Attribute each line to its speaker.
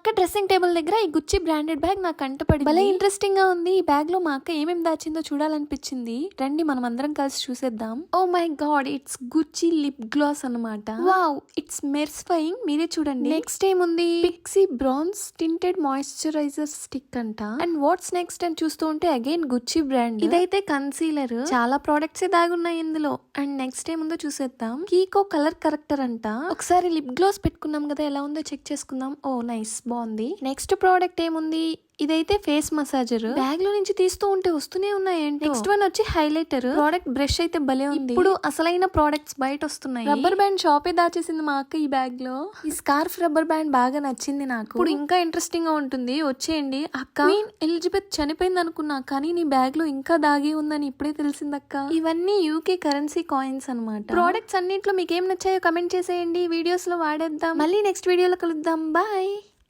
Speaker 1: అక్క dressing table దగ్గర ఈ గుచ్చి బ్రాండెడ్ బ్యాగ్ నాకు కంటపడింది. భలే ఇంట్రెస్టింగ్ గా ఉంది. ఈ బ్యాగ్ లో మా అక్క ఏమేమి దాచిందో చూడాలనిపించింది. రండి మనం అందరం కలిసి చూసేద్దాం. Oh my God, it's Gucci lip gloss అన్నమాట. Wow, it's mesmerizing. మీరే చూడండి. నెక్స్ట్ ఏముంది, Pixi brands tinted moisturizer stick అంట. అండ్ వాట్స్ నెక్స్ట్ అని చూస్తూ ఉంటే అగైన్ గుచ్చి బ్రాండ్. ఇదైతే కన్సీలర్. చాలా ప్రోడక్ట్స్ దాగున్నాయి ఇందులో. అండ్ నెక్స్ట్ ఏముందో చూసేద్దాం. కీకో కలర్ కరెక్టర్ అంట. ఒకసారి లిప్ గ్లాస్ పెట్టుకున్నాం కదా, ఎలా ఉందో చెక్ చేసుకుందాం. ఓ నైస్, బాగుంది. నెక్స్ట్ ప్రోడక్ట్ ఏముంది, ఇదైతే ఫేస్ మసాజర్. బ్యాగ్ లో నుంచి తీస్తూ ఉంటే వస్తూనే ఉన్నాయండి. నెక్స్ట్ వన్ వచ్చి హైలైటర్. ప్రోడక్ట్ బ్రష్ అయితే భలే ఉంది. ఇప్పుడు అసలైన ప్రోడక్ట్స్ బయట వస్తున్నాయి. రబ్బర్ బ్యాండ్ షాపే దాచేసింది మా అక్క ఈ బ్యాగ్ లో. ఈ స్కార్ఫ్ రబ్బర్ బ్యాండ్ బాగా నచ్చింది నాకు. ఇప్పుడు ఇంకా ఇంట్రెస్టింగ్ గా ఉంటుంది, వచ్చేయండి. అక్క, క్వీన్ ఎలిజబెత్ చనిపోయింది అనుకున్నా, కానీ నీ బ్యాగ్ లో ఇంకా దాగి ఉందని ఇప్పుడే తెలిసిందక్క. ఇవన్నీ యూకే కరెన్సీ కాయిన్స్ అన్నమాట. ప్రోడక్ట్స్ అన్నింటిలో మీకు ఏం నచ్చాయో కమెంట్ చేసేయండి. వీడియోస్ లో వాడేద్దాం. మళ్ళీ నెక్స్ట్ వీడియోలో కలుద్దాం. బాయ్.